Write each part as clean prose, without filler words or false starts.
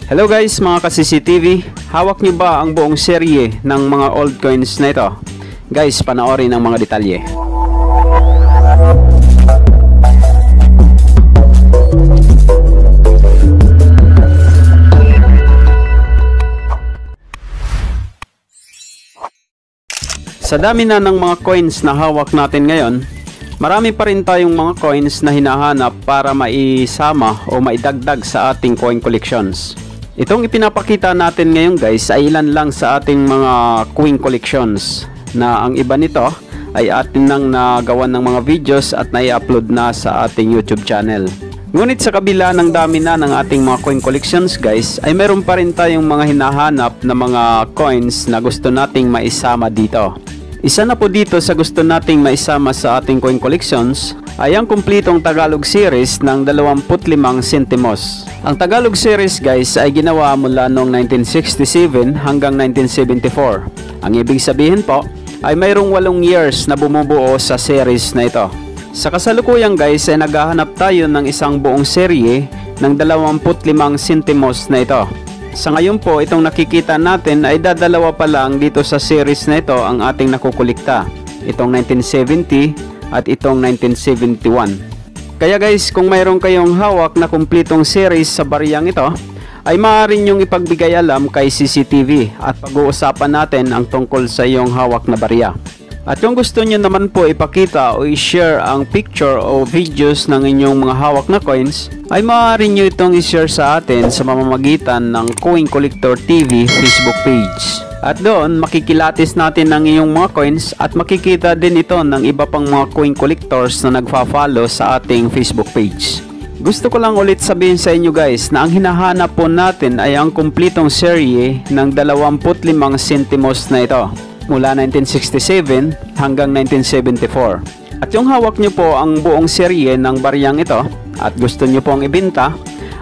Hello guys mga ka-CCTV, hawak nyo ba ang buong serye ng mga old coins na ito? Guys, panoorin ang mga detalye. Sa dami na ng mga coins na hawak natin ngayon, marami pa rin tayong mga coins na hinahanap para maisama o maidagdag sa ating coin collections. Itong ipinapakita natin ngayon guys ay ilan lang sa ating mga coin collections na ang iba nito ay atin nang nagawan ng mga videos at nai-upload na sa ating YouTube channel. Ngunit sa kabila ng dami na ng ating mga coin collections guys ay meron pa rin tayong mga hinahanap na mga coins na gusto nating maisama dito. Isa na po dito sa gusto nating maisama sa ating coin collections ay ang kumplitong Tagalog series ng 25 sentimos. Ang Tagalog series guys ay ginawa mula noong 1967 hanggang 1974. Ang ibig sabihin po ay mayroong 8 years na bumubuo sa series na ito. Sa kasalukuyan guys ay naghahanap tayo ng isang buong serye ng 25 sentimos na ito. Sa ngayon po, itong nakikita natin ay dadalawa pa lang dito sa series na ito ang ating nakukulikta. Itong 1970 at itong 1971. Kaya guys, kung mayroon kayong hawak na kumplitong series sa bariyang ito, ay maaari nyong ipagbigay alam kay CCTV at pag-uusapan natin ang tungkol sa iyong hawak na bariya. At kung gusto nyo naman po ipakita o i-share ang picture o videos ng inyong mga hawak na coins, ay maaari nyo itong i-share sa atin sa mamamagitan ng Coin Collector TV Facebook page. At doon makikilatis natin ang iyong mga coins at makikita din ito ng iba pang mga coin collectors na nagfa-follow sa ating Facebook page. Gusto ko lang ulit sabihin sa inyo guys na ang hinahanap po natin ay ang kumplitong serye ng 25 sentimos na ito mula 1967 hanggang 1974. At yung hawak nyo po ang buong serye ng bariyang ito at gusto nyo pong ibenta,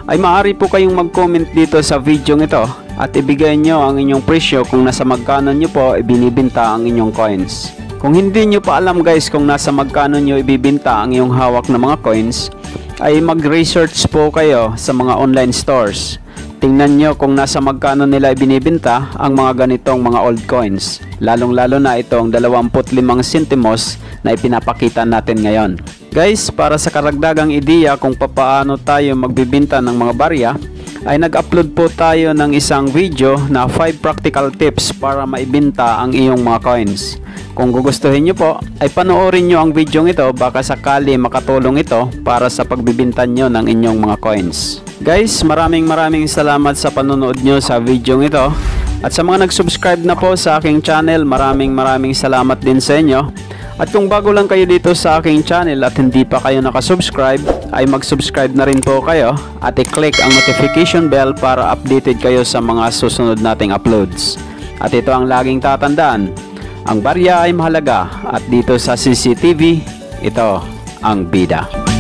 ay maaari po kayong mag-comment dito sa video ito at ibigay nyo ang inyong presyo kung nasa magkano nyo po ibinibenta ang inyong coins. Kung hindi nyo pa alam guys kung nasa magkano nyo ibibenta ang iyong hawak na mga coins, ay mag-research po kayo sa mga online stores. Tingnan nyo kung nasa magkano nila ibinibenta ang mga ganitong mga old coins, lalong-lalo na itong 25 sentimos na ipinapakita natin ngayon. Guys, para sa karagdagang ideya kung paano tayo magbibenta ng mga barya, ay nag-upload po tayo ng isang video na 5 practical tips para maibenta ang iyong mga coins. Kung gugustuhin nyo po, ay panoorin nyo ang video ito, baka sakali makatulong ito para sa pagbibenta nyo ng inyong mga coins. Guys, maraming salamat sa panonood nyo sa video ito. At sa mga nag-subscribe na po sa aking channel, maraming salamat din sa inyo. At kung bago lang kayo dito sa aking channel at hindi pa kayo nakasubscribe, ay mag-subscribe na rin po kayo at i-click ang notification bell para updated kayo sa mga susunod nating uploads. At ito ang laging tatandaan, ang barya ay mahalaga at dito sa CCTV, ito ang bida.